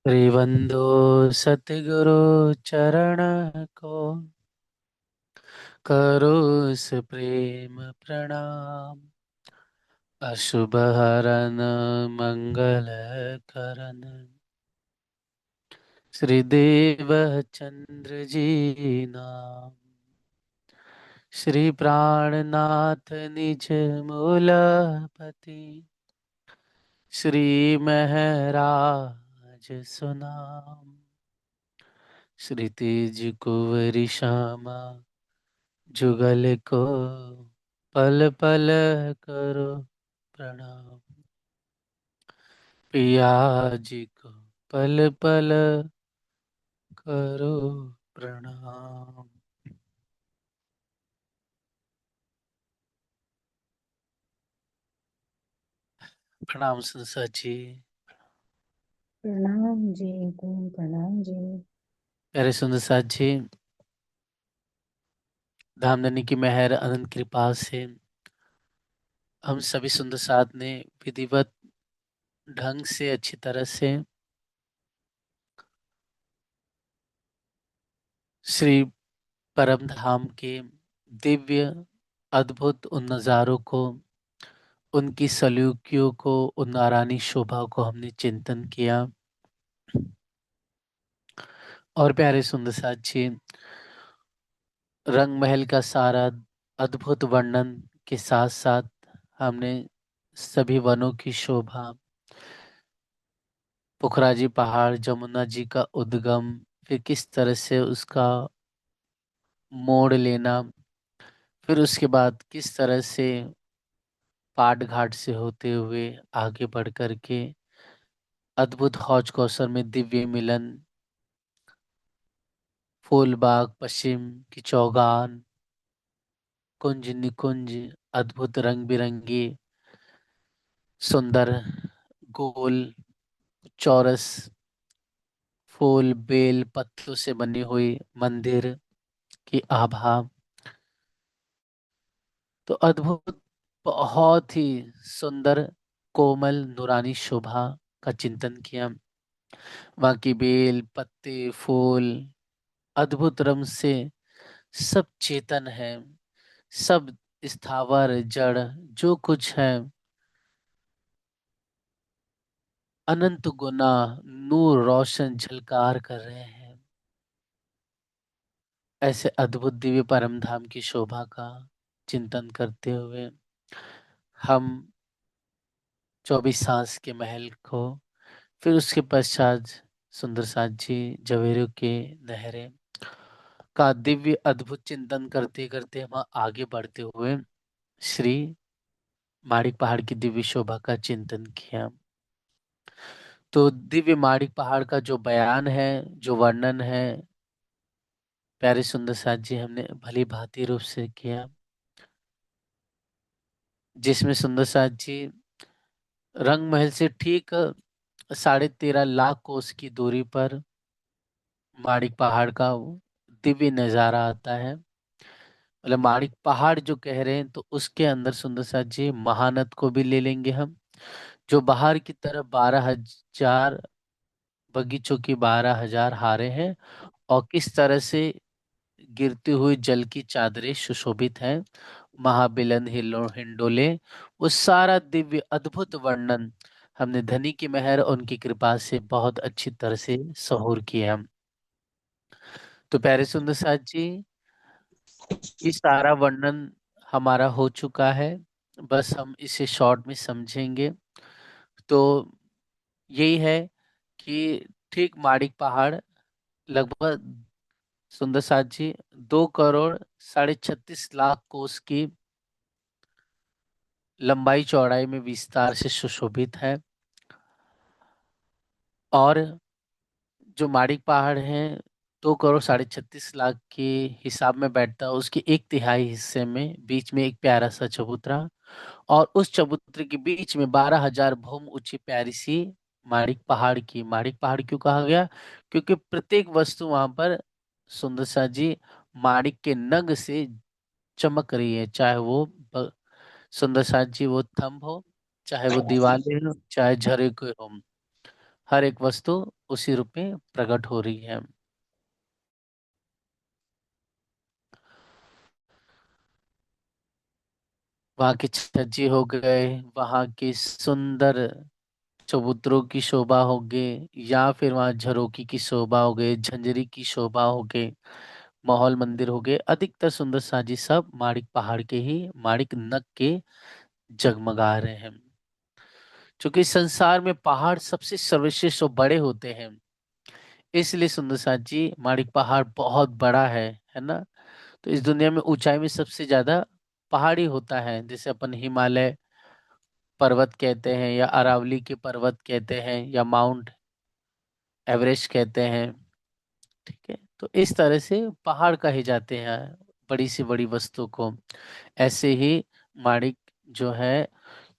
श्रीबंधु सतगुरु चरण को करो प्रेम प्रणाम। अशुभ हरन मंगल करन श्रीदेव चंद्र जी नाम। श्री प्राणनाथ निज मूलपति श्री महराज सुनाम। श्री तेज कुंवर श्यामा जुगल को पल पल करो प्रणाम। पिया जी को पल पल करो प्रणाम। प्रणाम संसा जी। प्रणाम जी। को प्रणाम जी। प्यारे सुंदर साथ जी, धामधनी की मेहर अनंत कृपा से हम सभी सुंदर साथ ने विधिवत ढंग से अच्छी तरह से श्री परम धाम के दिव्य अद्भुत उन नज़ारों को, उनकी सलूकियों को, उन नारानी शोभा को हमने चिंतन किया। और प्यारे सुंदर साथ जी, रंग महल का सारा अद्भुत वर्णन के साथ साथ हमने सभी वनों की शोभा, पुखराजी पहाड़, जमुना जी का उद्गम, फिर किस तरह से उसका मोड़ लेना, फिर उसके बाद किस तरह से पाट घाट से होते हुए आगे बढ़ कर के अद्भुत हौज कौसर में दिव्य मिलन, फूलबाग पश्चिम की चौगान, कुंज निकुंज, अद्भुत रंग बिरंगी सुंदर गोल चौरस फूल बेल पत्तों से बनी हुई मंदिर की आभा, तो अद्भुत बहुत ही सुंदर कोमल नूरानी शोभा का चिंतन किया। वहाँ की बेल पत्ते फूल अद्भुत रंग से सब चेतन है, सब स्थावर जड़ जो कुछ है अनंत गुना नूर रोशन झलकार कर रहे हैं। ऐसे अद्भुत दिव्य परम धाम की शोभा का चिंतन करते हुए हम 24 सांस के महल को, फिर उसके पश्चात सुंदर साथ जी जवेरों के नहरें का दिव्य अद्भुत चिंतन करते करते हम आगे बढ़ते हुए श्री माणिक पहाड़ की दिव्य शोभा का चिंतन किया। तो दिव्य माणिक पहाड़ का जो बयान है, जो वर्णन है, प्यारे सुंदर साथ जी हमने भली भांति रूप से किया, जिसमें सुंदर साथ जी रंग महल से ठीक 13.5 लाख कोस की दूरी पर माणिक पहाड़ का वो दिव्य नजारा आता है। मतलब माणिक पहाड़ जो कह रहे हैं तो उसके अंदर सुंदर साथ जी महानद को भी ले लेंगे हम, जो बाहर की तरफ 12,000 बगीचों की 12,000 हारे हैं और किस तरह से गिरती हुई जल की चादरें सुशोभित हैं, महाबिलन हिंडोले, वो सारा दिव्य अद्भुत वर्णन हमने धनी की मेहर और उनकी कृपा से बहुत अच्छी तरह से सहूर किया। तो प्यारे सुंदर साथ जी, ये सारा वर्णन हमारा हो चुका है, बस हम इसे शॉर्ट में समझेंगे। तो यही है कि ठीक माणिक पहाड़ लगभग सुंदर साथ जी 2 करोड़ 36 लाख कोस की लंबाई चौड़ाई में विस्तार से सुशोभित है। और जो माणिक पहाड़ है 2 करोड़ 36 लाख के हिसाब में बैठता है, उसके 1/3 हिस्से में बीच में एक प्यारा सा चबूतरा, और उस चबूतरे के बीच में 12,000 भौम ऊंची प्यारी सी माणिक पहाड़ की, माणिक पहाड़ क्यों कहा गया, क्योंकि प्रत्येक वस्तु वहां पर सुंदर सा जी माणिक के नग से चमक रही है, चाहे वो सुंदर सा जी वो थंब हो, चाहे वो दीवारें हो, चाहे झरे के हो। हर एक वस्तु उसी रूप में प्रकट हो रही है। वहाँ के छज्जे हो गए, वहाँ के सुंदर चबूतरों की शोभा हो गई, या फिर वहाँ झरोकी की शोभा हो गई, झंझरी की शोभा हो गई, माहौल मंदिर हो गए, अधिकतर सुंदर साजी सब माणिक पहाड़ के ही माणिक नग के जगमगा रहे हैं। क्योंकि संसार में पहाड़ सबसे सर्वश्रेष्ठ और बड़े होते हैं, इसलिए सुंदर साज जी माणिक पहाड़ बहुत बड़ा है ना। तो इस दुनिया में ऊंचाई में सबसे ज्यादा पहाड़ी होता है, जैसे अपन हिमालय पर्वत कहते हैं, या अरावली के पर्वत कहते हैं, या माउंट एवरेस्ट कहते हैं। ठीक है, तो इस तरह से पहाड़ कहे जाते हैं बड़ी से बड़ी वस्तु को। ऐसे ही माणिक जो है,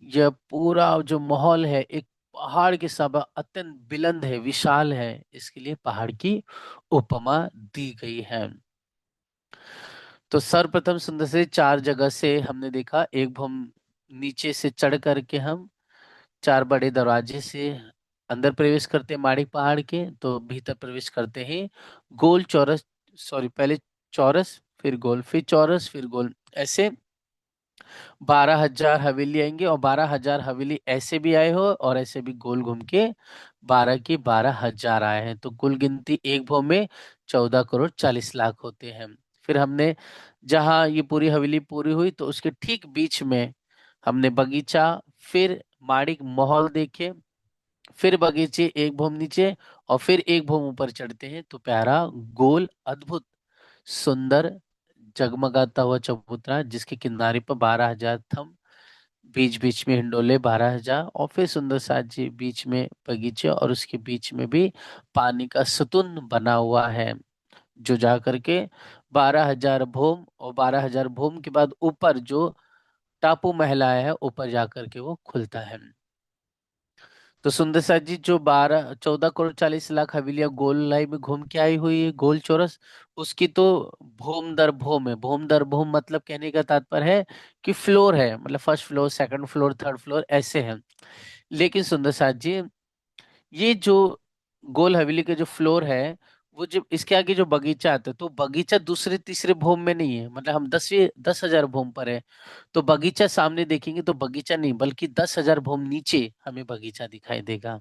यह पूरा जो माहौल है एक पहाड़ के सब अत्यंत बुलंद है, विशाल है, इसके लिए पहाड़ की उपमा दी गई है। तो सर्वप्रथम सुंदर से चार जगह से हमने देखा, एक हम नीचे से चढ़ करके हम चार बड़े दरवाजे से अंदर प्रवेश करते हैं माणिक पहाड़ के, तो भीतर प्रवेश करते हैं गोल चौरस, सॉरी पहले चौरस फिर गोल फिर चौरस फिर गोल, ऐसे 12,000 हवेली आएंगे, और 12,000 हवेली ऐसे भी आए हो और ऐसे भी गोल घूम के 12 की 12,000 आए हैं, तो कुल गिनती एक भव में 14 करोड़ 40 लाख होते हैं। फिर हमने जहाँ ये पूरी हवेली पूरी हुई तो उसके ठीक बीच में हमने बगीचा, फिर माणिक महल देखे, फिर बगीचे एक भौम नीचे, और फिर एक भौम ऊपर चढ़ते हैं तो प्यारा गोल अद्भुत सुंदर जगमगाता हुआ चबूतरा, जिसके किनारे पर 12,000 थंब, बीच बीच में हिंडोले 12,000, और फिर सुंदर साथ जी बीच में बगीचे, और उसके बीच में भी पानी का सतुन बना हुआ है, जो जा करके 12,000 भूम, और 12,000 भूम के बाद ऊपर जो टापू महलाया है ऊपर जा करके वो खुलता है। तो सुंदर साथ जी जो 14 करोड़ 40 लाख हवेलियां गोल लाई में घूम के आई हुई है, गोल चौरस, उसकी तो भूम दर भूम है। भूम दर भूम मतलब कहने का तात्पर्य है कि फ्लोर है, मतलब first floor second floor third floor ऐसे हैं। लेकिन सुंदर साथ जी ये जो गोल हवेली के जो फ्लोर है, वो जब इसके आगे जो बगीचा आता है तो बगीचा दूसरे तीसरे भूम में नहीं है, मतलब हम 10,000 भूम पर है, तो बगीचा सामने देखेंगे तो बगीचा नहीं बल्कि 10,000 भूम नीचे हमें बगीचा दिखाई देगा।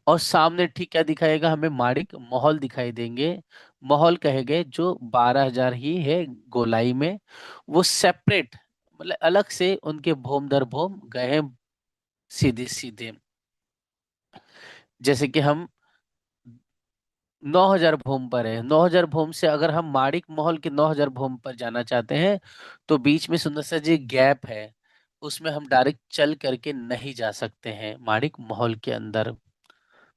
और सामने ठीक क्या दिखाएगा, हमें माणिक महल दिखाई देंगे। महल कहे गए जो 12,000 ही है गोलाई में, वो सेपरेट, मतलब अलग से उनके भूम दर भूम गए हैं सीधे सीधे। जैसे कि हम 9,000 भूम पर है, 9,000 भूम से अगर हम माणिक महल के 9,000 भूम पर जाना चाहते हैं तो बीच में सुंदर सा जी गैप है, उसमें हम डायरेक्ट चल करके नहीं जा सकते हैं माणिक महल के अंदर।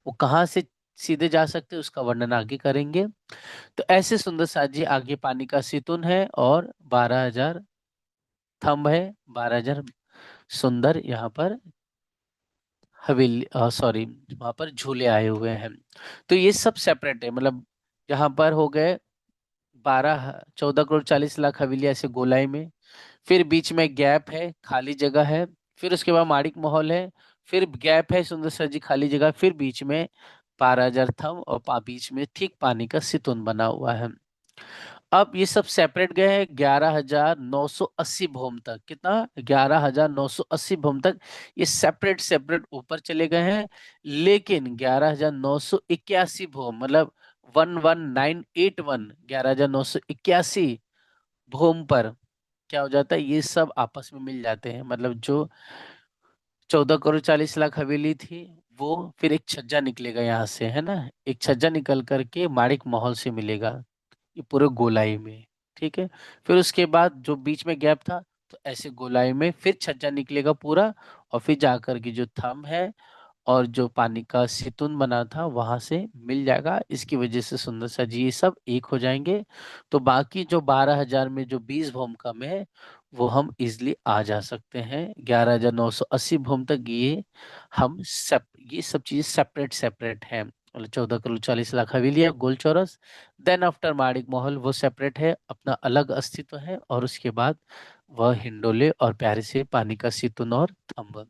वो कहाँ से सीधे जा सकते हैं उसका वर्णन आगे करेंगे। तो ऐसे सुंदर सा जी आगे पानी का सितुन है, और 12,000 थंब है, 12,000 सुंदर यहाँ पर हवेली, सॉरी वहां पर झूले आए हुए हैं। तो ये सब सेपरेट है, मतलब यहाँ पर हो गए 14 करोड़ 40 लाख हवेली ऐसे गोलाई में, फिर बीच में गैप है खाली जगह है, फिर उसके बाद माणिक महल है, फिर गैप है सुंदर सा जी खाली जगह, फिर बीच में 12,000 थंब, और बीच में ठीक पानी का सितुन बना हुआ है। अब ये सब सेपरेट गए हैं 11,980 भूम तक, कितना 11,980 भूम तक ये सेपरेट सेपरेट ऊपर चले गए हैं। लेकिन 11,981 भूम, मतलब 11,981, 11,981 भूम पर क्या हो जाता है, ये सब आपस में मिल जाते हैं, मतलब जो 14 करोड़ 40 लाख हवेली थी, वो फिर एक छज्जा निकलेगा यहाँ से, है ना, एक छज्जा निकल करके माणिक महल से मिलेगा, ये पूरे गोलाई में। ठीक है, फिर उसके बाद जो बीच में गैप था, तो ऐसे गोलाई में फिर छज्जा निकलेगा पूरा, और फिर जाकर के जो थंब है और जो पानी का सितुन बना था वहां से मिल जाएगा, इसकी वजह से सुंदर सा जी ये सब एक हो जाएंगे। तो बाकी जो 12,000 में जो 20 भूम कम है वो हम इजिली आ जा सकते हैं 11,980 भूम तक। ये सब चीजें सेपरेट सेपरेट हैं, मतलब 14 करोड़ 40 लाख हवेलियां गोल चौरस, देन आफ्टर माणिक महल वो सेपरेट है, अपना अलग अस्तित्व है, और उसके बाद वह हिंडोले और प्यारे से पानी का सितुन और थंब।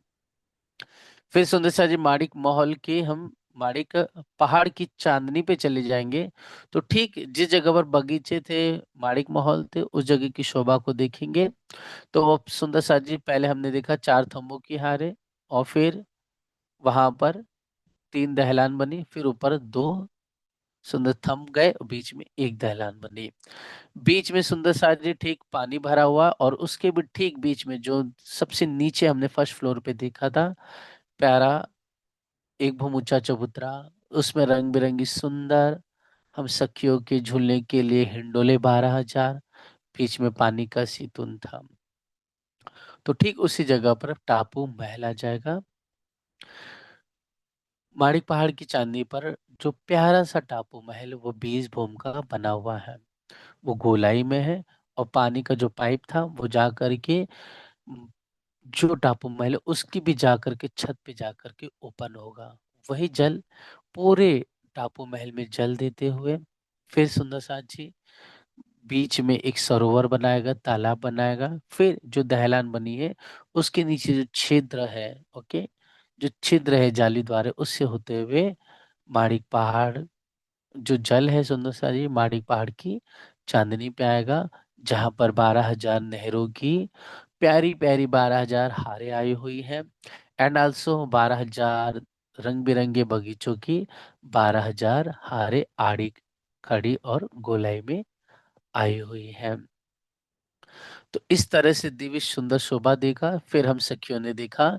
फिर सुंदर शाह जी माणिक महल के हम माड़िक पहाड़ की चांदनी पे चले जाएंगे तो ठीक जिस जगह पर बगीचे थे, माड़िक महल थे, उस जगह की शोभा को देखेंगे। तो वो सुंदर सा जी, पहले हमने देखा चार थंबों की हारे, और फिर वहां पर तीन दहलान बनी, फिर ऊपर दो सुंदर थंब गए, बीच में एक दहलान बनी। बीच में सुंदर सा जी ठीक पानी भरा हुआ, और उसके भी ठीक बीच में जो सबसे नीचे हमने फर्स्ट फ्लोर पे देखा था, प्यारा एक भूम ऊंचा चबूतरा, उसमें रंग बिरंगी सुंदर हम सखियों के झूलने के लिए हिंडोले 12,000, बीच में पानी का सीतुन था। तो ठीक उसी जगह पर टापू महल आ जाएगा। माड़िक पहाड़ की चांदनी पर जो प्यारा सा टापू महल, वो 20 भूम का बना हुआ है। वो गोलाई में है, और पानी का जो पाइप था वो जा करके म, जो टापू महल है उसकी भी जा करके छत पे जा करके ओपन होगा। वही जल पूरे टापू महल में जल देते हुए फिर सुंदर सा जी बीच में एक सरोवर बनाएगा, तालाब बनाएगा, फिर जो दहलान बनी है उसके नीचे जो छिद्र है, ओके, जो छिद्र है जाली द्वारा, उससे होते हुए माड़िक पहाड़ जो जल है सुंदर सा जी माड़िक पहाड़ की चांदनी पे आएगा, जहां पर 12,000 नहरों की प्यारी प्यारी 12,000 हारें आई हुई है, एंड ऑल्सो 12,000 रंग बिरंगे बगीचों की 12,000 हारें आड़ी खड़ी और गोलाई में आई हुई है। तो इस तरह से दिव्य सुंदर शोभा देखा। फिर हम सखियों ने देखा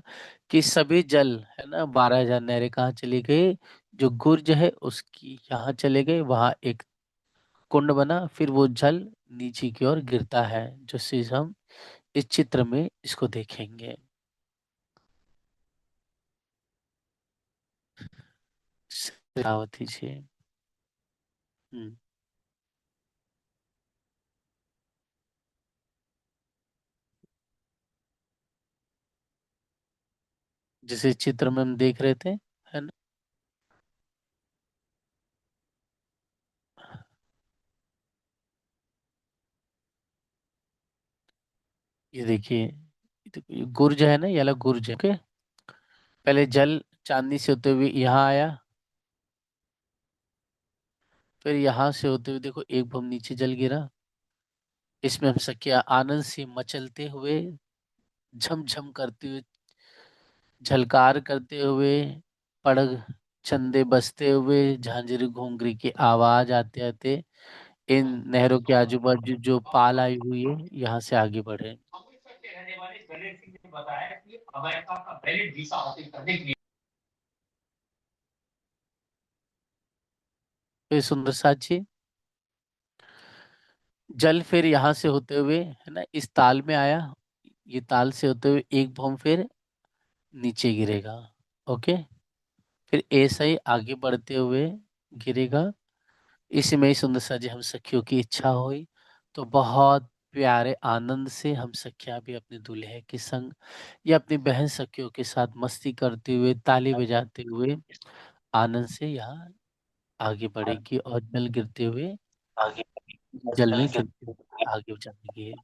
कि सभी जल है ना, 12,000 नहरें कहाँ चली गई, जो गुर्ज है उसकी यहाँ चले गए, वहां एक कुंड बना, फिर वो जल नीचे की ओर गिरता है, जो चीज हम इस चित्र में इसको देखेंगे। शेरावती जी। हम्म। जिसे चित्र में हम देख रहे थे, है ना, ये देखिए, ये गुर्ज है ना, ये वाला गुर्ज है, ओके। पहले जल चांदनी से होते हुए यहाँ आया, फिर यहाँ से होते हुए देखो एक भूम नीचे जल गिरा, इसमें हम सखिया आनंद से मचलते हुए, झमझम करते हुए, झलकार करते हुए, पड़ग चंदे बजते हुए, झांझरी घोंघरी की आवाज आते आते इन नहरों के आजू बाजू जो पाल आई हुई है यहाँ से आगे बढ़े। फिर सुंदर साची जल फिर यहाँ से होते हुए है ना इस ताल में आया, ये ताल से होते हुए एक भौम फिर नीचे गिरेगा, ओके। फिर ऐसा ही आगे बढ़ते हुए गिरेगा। इसी में ही सुंदर सा जी हम सखियों की इच्छा हुई, तो बहुत प्यारे आनंद से हम सखियां भी अपने दूल्हे के संग या अपनी बहन सखियों के साथ मस्ती करते हुए, ताली बजाते हुए आनंद से यहाँ आगे बढ़ेगी, और जल गिरते हुए जल में गिरते हुए आगे जाएगी।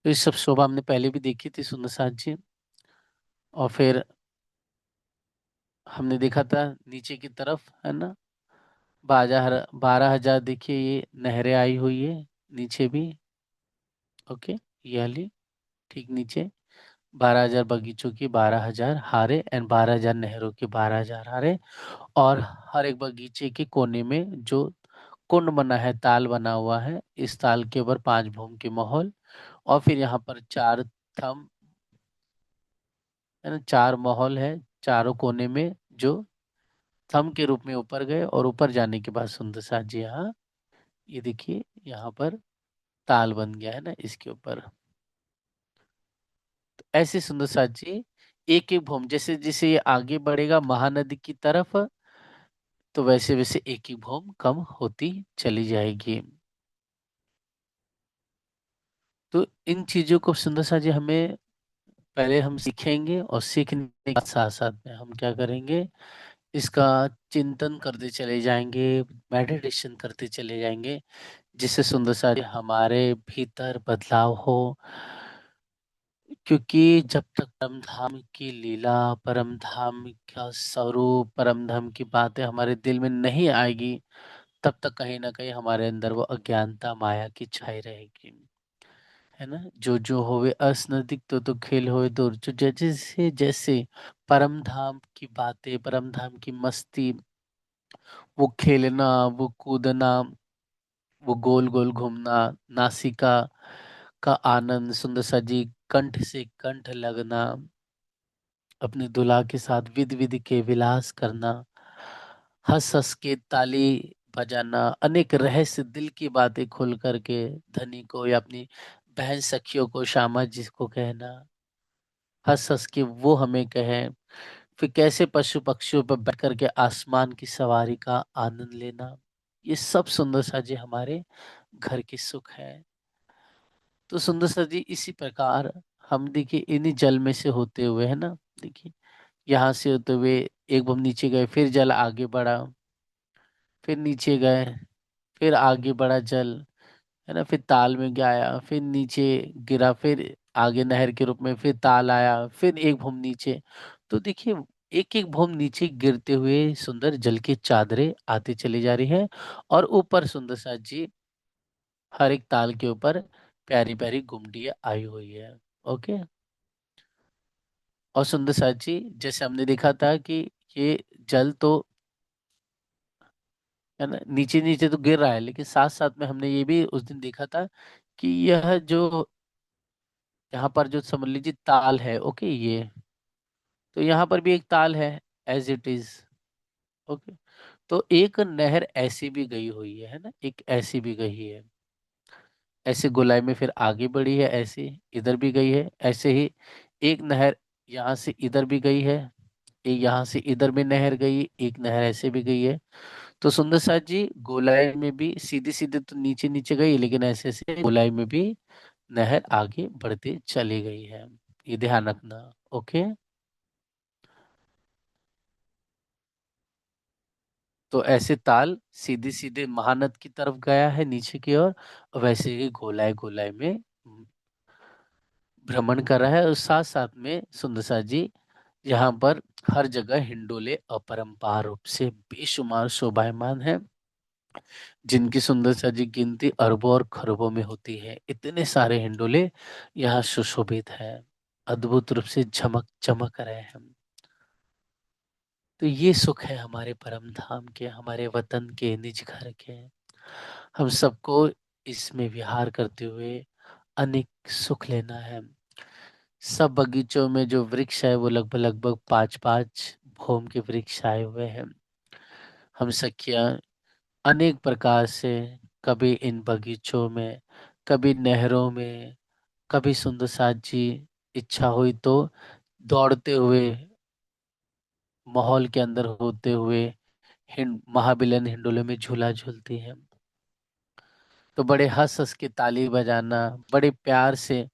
तो ये सब शोभा हमने पहले भी देखी थी सुंदर साथ जी। और फिर हमने देखा था नीचे की तरफ है ना, 12,000 देखिए ये नहरें आई हुई है नीचे भी, ओके, ये वाली ठीक नीचे 12,000 बगीचों की 12,000 हारे, एंड 12,000 नहरों की 12,000 हारे, और हर एक बगीचे के कोने में जो कुंड बना है, ताल बना हुआ है, इस ताल के ऊपर 5 भूम के माहौल, और फिर यहाँ पर चार थम है ना, चार माहौल है चारों कोने में, जो थम के रूप में ऊपर गए, और ऊपर जाने के बाद सुंदर सा जी यहाँ ये देखिए यहाँ पर ताल बन गया है ना इसके ऊपर। तो ऐसे सुंदर सा जी एक एक भूम, जैसे जैसे ये आगे बढ़ेगा महानदी की तरफ, तो वैसे वैसे एक एक भूम कम होती चली जाएगी। तो इन चीजों को सुंदर सा जी हमें पहले हम सीखेंगे और सीखने के साथ साथ में हम क्या करेंगे, इसका चिंतन करते चले जाएंगे, मेडिटेशन करते चले जाएंगे, जिससे सुंदर सा हमारे भीतर बदलाव हो। क्योंकि जब तक परम धाम की लीला, परम धाम का स्वरूप, परम धाम की बातें हमारे दिल में नहीं आएगी, तब तक कहीं ना कहीं हमारे अंदर वो अज्ञानता माया की छाई रहेगी। है ना, जो जो होवे अस नजदीक तो खेल होवे दूर। जो जैसे जैसे परम धाम की बातें, परम धाम की मस्ती, वो खेलना, वो कूदना, वो गोल गोल घूमना, नासिका का आनंद, सुंदर सा जी कंठ से कंठ लगना, अपने दुल्हा के साथ विध विधि के विलास करना, हंस हंस के ताली बजाना, अनेक रहस्य दिल की बातें खोल करके धनी को या अपनी बहन सखियों को, श्यामा जिसको कहना, हंस हंस के वो हमें कहे। फिर कैसे पशु पक्षियों पर बैठ करके आसमान की सवारी का आनंद लेना, ये सब सुंदर सा जी हमारे घर की सुख है। तो सुंदर सा जी इसी प्रकार हम देखिए इन्हीं जल में से होते हुए, है ना, देखिए यहाँ से होते हुए एक हम नीचे गए, फिर जल आगे बढ़ा, फिर नीचे गए, फिर आगे बढ़ा जल, है ना, फिर ताल में गया, फिर नीचे गिरा, फिर आगे नहर के रूप में फिर ताल आया, फिर एक भूम नीचे। तो देखिए एक एक भूम नीचे गिरते हुए सुंदर जल की चादरें आती चली जा रही है, और ऊपर सुंदर सा जी हर एक ताल के ऊपर प्यारी प्यारी गुमटियां आई हुई है। ओके। और सुंदर सा जी जैसे हमने देखा था कि ये जल तो, है ना, नीचे नीचे तो गिर रहा है, लेकिन साथ साथ में हमने ये भी उस दिन देखा था कि यह जो यहाँ पर जो समझ लीजिए ताल है, ओके, ये तो यहाँ पर भी एक ताल है, एज इट इज। ओके। तो एक नहर ऐसी भी गई हुई है ना, एक ऐसी भी गई है, ऐसे गोलाई में फिर आगे बढ़ी है, ऐसे इधर भी गई है, ऐसे ही एक नहर यहाँ से इधर भी गई है, एक यहाँ से इधर भी नहर गई, एक नहर ऐसे भी गई है। तो सुंदर साथ जी गोलाई में भी सीधी सीधे तो नीचे नीचे गई, लेकिन ऐसे ऐसे गोलाई में भी नहर आगे बढ़ती चली गई है, ये ध्यान रखना। ओके। तो ऐसे ताल सीधे सीधे महानद की तरफ गया है नीचे की ओर, और वैसे ही गोलाई गोलाई में भ्रमण कर रहा है। और साथ साथ में सुंदर सा जी यहाँ पर हर जगह हिंडोले अपरंपार रूप से बेशुमार शोभायमान है, जिनकी सुंदर सा जी गिनती अरबों और खरबों में होती है। इतने सारे हिंडोले यहाँ सुशोभित है, अद्भुत रूप से झमक चमक रहे हैं। तो ये सुख है हमारे परम धाम के, हमारे वतन के, निज घर के। हम सबको इसमें विहार करते हुए अनेक सुख लेना है। सब बगीचों में जो वृक्ष है वो लगभग लगभग पाँच पाँच भोम के वृक्ष आए हुए हैं। हम सखियां अनेक प्रकार से, कभी इन बगीचों में, कभी नहरों में, कभी सुंदर साथ जी इच्छा हुई तो दौड़ते हुए माहौल के अंदर होते हुए हिंड महाबिलन हिंडोले में झूला झूलती हैं। तो बड़े हंस हंस के ताली बजाना, बड़े प्यार से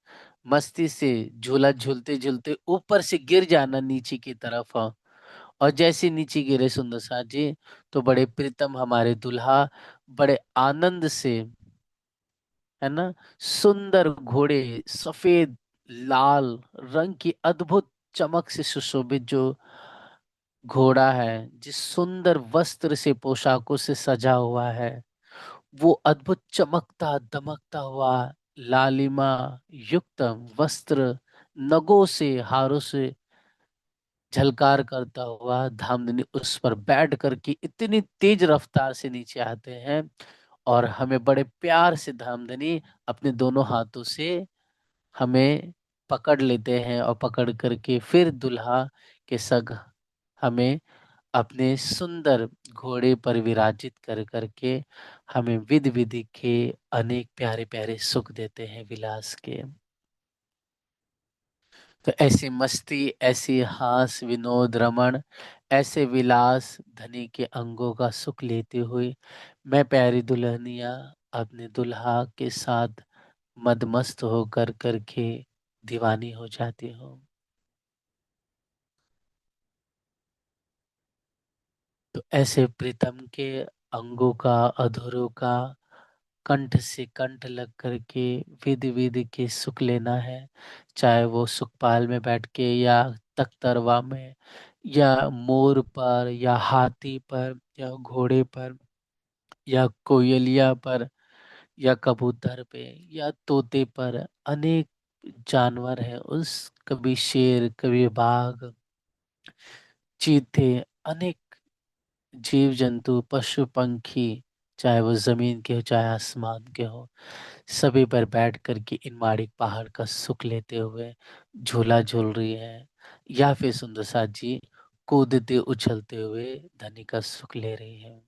मस्ती से झूला झूलते झूलते ऊपर से गिर जाना नीचे की तरफ। और जैसे नीचे गिरे सुंदर साथ जी, तो बड़े प्रीतम हमारे दुल्हा बड़े आनंद से, है ना, सुंदर घोड़े, सफेद लाल रंग की अद्भुत चमक से सुशोभित जो घोड़ा है, जिस सुंदर वस्त्र से पोशाकों से सजा हुआ है, वो अद्भुत चमकता दमकता हुआ लालिमा युक्त वस्त्र, नगों से हारों से झलकार करता हुआ धामधनी उस पर बैठ करके इतनी तेज रफ्तार से नीचे आते हैं, और हमें बड़े प्यार से धामधनी अपने दोनों हाथों से हमें पकड़ लेते हैं, और पकड़ करके फिर दुल्हा के संग हमें अपने सुंदर घोड़े पर विराजित कर करके हमें विधि विधि के अनेक प्यारे प्यारे सुख देते हैं विलास के। तो ऐसी मस्ती, ऐसी हास विनोद रमण, ऐसे विलास धनी के अंगों का सुख लेते हुए मैं प्यारी दुल्हनिया अपने दुल्हा के साथ मदमस्त होकर करके दीवानी हो जाती हूँ। तो ऐसे प्रीतम के अंगों का, अधरों का, कंठ से कंठ लग करके विधि विधि के सुख लेना है। चाहे वो सुखपाल में बैठ के, या तख्तरवा में, या मोर पर, या हाथी पर, या घोड़े पर, या कोयलिया पर, या कबूतर पे, या तोते पर। अनेक जानवर हैं उस, कभी शेर, कभी बाघ, चीते, अनेक जीव जंतु, पशु पंखी, चाहे वो जमीन के हो चाहे आसमान के हो, सभी पर बैठ करके इन माड़िक पहाड़ का सुख लेते हुए झूला झूल रही है, या फिर सुंदर साथ जी कूदते उछलते हुए धनी का सुख ले रही है।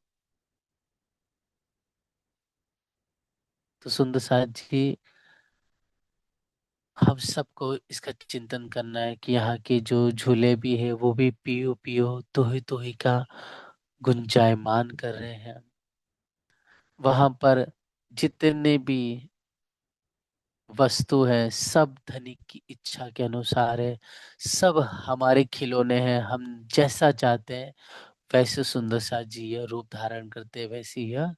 तो सुंदर साथ जी, हम सबको इसका चिंतन करना है कि यहाँ के जो झूले भी है वो भी पियो पियो तोही तोही का गुंजायमान कर रहे हैं। वहां पर जितने भी वस्तु है सब धनिक की इच्छा के अनुसार है। सब हमारे खिलौने हैं, हम जैसा चाहते हैं वैसे सुंदर सा जी यह रूप धारण करते हैं, वैसी यह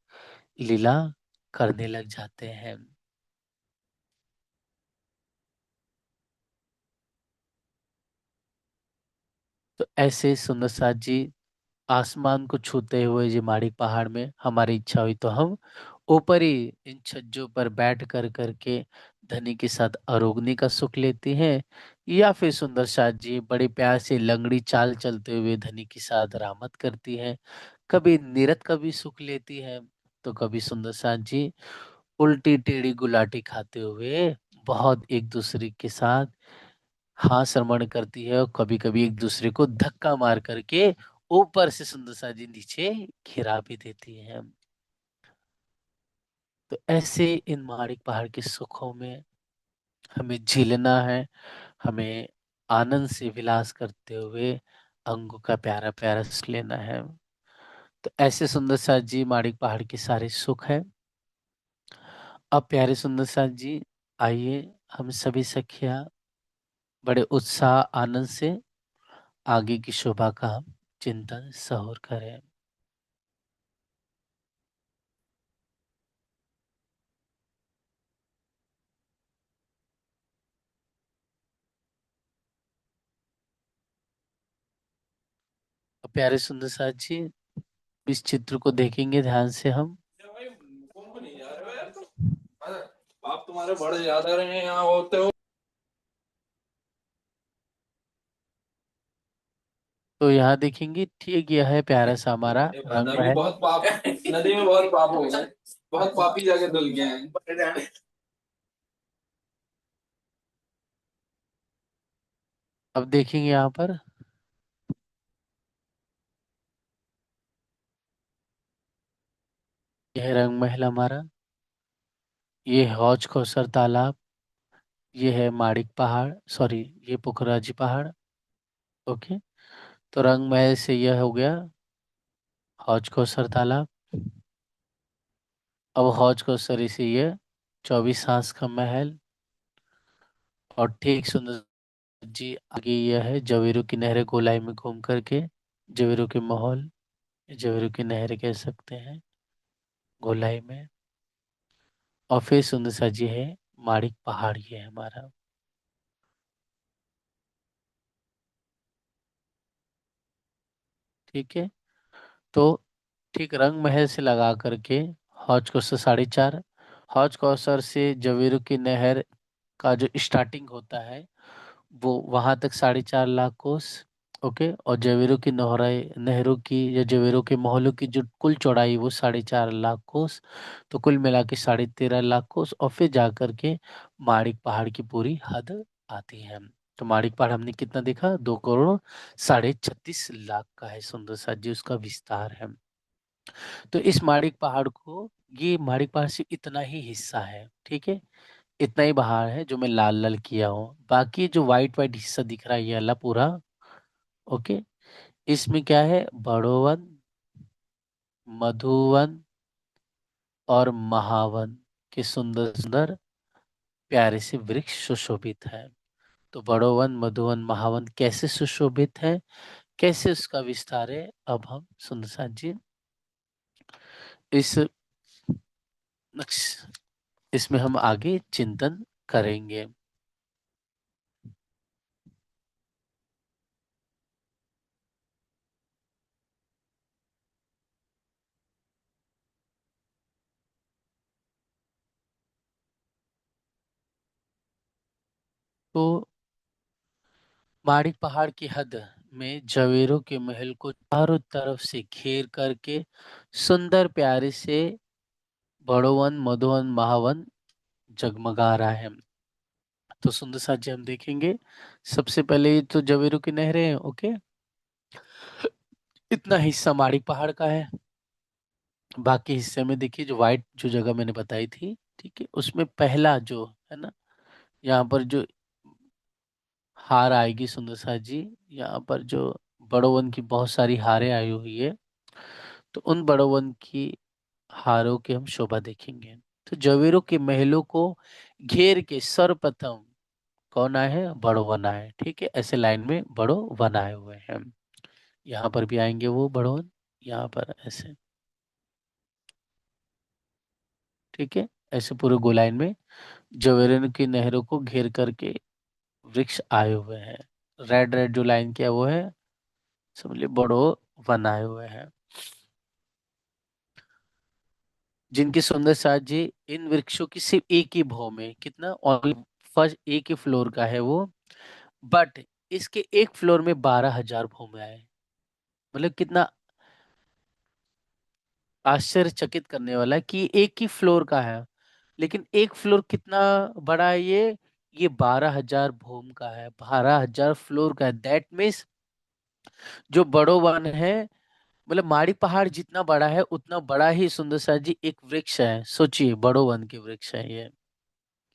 लीला करने लग जाते हैं। तो ऐसे सुंदर सा जी आसमान को छूते हुए जी माड़िक पहाड़ में, हमारी इच्छा हुई तो हम ऊपर ही इन छज्जों पर बैठ कर करके धनी के साथ अरोगनी का सुख लेती हैं, या फिर सुंदर साथ जी बड़े प्यार से लंगड़ी चाल चलते हुए धनी के साथ रामत करती हैं। कभी निरत का भी सुख लेती है, तो कभी सुंदर साथ जी उल्टी टेढ़ी गुलाटी खाते हुए बहुत एक दूसरे के साथ हाँ श्रवण करती है, और कभी कभी एक दूसरे को धक्का मार करके ऊपर से सुंदर सा जी नीचे गिरा भी देती है। तो ऐसे इन माणिक पहाड़ के सुखों में हमें झीलना है, हमें आनंद से विलास करते हुए अंगों का प्यारा प्यारा सुख लेना है। तो ऐसे सुंदर सा जी माणिक पहाड़ के सारे सुख है। अब प्यारे सुंदर सा जी, आइए हम सभी सखिया बड़े उत्साह आनंद से आगे की शोभा का हम चिंतन सहुर करें। अब प्यारे सुंदर साथ जी, इस चित्र को देखेंगे ध्यान से हम। आप तुम्हारे बड़े ज्यादा रहे हैं यहाँ होते हो। तो यहाँ देखेंगे, ठीक यह है प्यारा सा हमारा ये रंग बंदा भी महल। बहुत पाप नदी में बहुत पाप हो गए। बहुत पापी जाके धुल गए हैं। अब देखेंगे यहाँ पर, यह रंग महल हमारा, ये हौज खौसर तालाब, ये है माड़िक पहाड़, सॉरी ये पुखराजी पहाड़। ओके। तो रंग महल से यह हो गया हौज खौसर तालाब। अब हौज खौसरी से यह 24 हांस का महल। और ठीक सुंदर जी आगे यह है जवेरू की नहर गोलाई में घूम करके, जवेरू के माहौल, जवेरू की नहर कह सकते हैं गोलाई में। और फिर सुंदर सा जी है माड़िक पहाड़, ये है हमारा। ठीक है। तो ठीक रंग महल से लगा करके हौज कौसर 4.5, हौज कौसर से जवेरू की नहर का जो स्टार्टिंग होता है वो वहां तक 4.5 लाख कोस। ओके। और जवेरू की नहराई, नहरों की या जवेरू के मोहल्लों की जो कुल चौड़ाई वो 4.5 लाख कोस। तो कुल मिला के 13.5 लाख कोस, और फिर जा करके माड़िक पहाड़ की पूरी हद आती है। तो माड़िक पहाड़ हमने कितना देखा, 2 करोड़ 36 लाख का है सुंदर सा जी उसका विस्तार है। तो इस माड़िक पहाड़ को, ये माड़िक पहाड़ सिर्फ इतना ही हिस्सा है, ठीक है, इतना ही पहाड़ है जो मैं लाल लाल किया हूँ, बाकी जो व्हाइट व्हाइट हिस्सा दिख रहा है ये वाला पूरा। ओके। इसमें क्या है, बड़ोवन, मधुवन और महावन के सुंदर सुंदर प्यारे से वृक्ष सुशोभित है। तो बड़ोवन, मधुवन, महावन कैसे सुशोभित है, कैसे उसका विस्तार है, अब हम सुंदर साथ जी इस नक्श- इसमें हम आगे चिंतन करेंगे। तो माड़ी पहाड़ की हद में जवेरों के महल को चारों तरफ से घेर करके सुंदर प्यारे से बड़ोवन मधुवन महावन जगमगा रहा है। तो सुंदर साथ जी हम देखेंगे, सबसे पहले ये तो जवेरों की नहरें हैं, ओके। इतना हिस्सा माड़ी पहाड़ का है। बाकी हिस्से में देखिए जो वाइट जो जगह मैंने बताई थी, ठीक है, उसमें पहला जो है ना, यहाँ पर जो हार आएगी सुंदर साथ जी, यहाँ पर जो बड़ो वन की बहुत सारी हारें आई हुई है, तो उन बड़ो वन की हारों की हम शोभा देखेंगे। तो जवेरों के महलों को घेर के सर्वप्रथम कौन आए हैं, बड़ो वन आए, ठीक है, ऐसे लाइन में बड़ो वन आए हुए हैं। यहाँ पर भी आएंगे वो बड़ो वन, यहाँ पर ऐसे, ठीक है, ऐसे पूरे गोलाइन में जवेरन की नहरों को घेर करके वृक्ष आए हुए हैं। रेड रेड जो लाइन किया वो है, समझ लीजिए बड़ो वन आए हुए हैं, जिनकी सुंदर साज जी इन वृक्षों की सिर्फ एक ही भौ में कितना और फर्स्ट एक ही फ्लोर का है वो, बट इसके एक फ्लोर में 12,000 भौमें आए। मतलब कितना आश्चर्यचकित करने वाला है कि एक ही फ्लोर का है, लेकिन एक फ्लोर कितना बड़ा है ये 12,000 भूम का है, 12,000 फ्लोर का है। दैट मीन्स जो बड़ो वन है, मतलब माड़ी पहाड़ जितना बड़ा है उतना बड़ा ही सुंदर सा जी एक वृक्ष है। सोचिए बड़ो वन के वृक्ष है ये,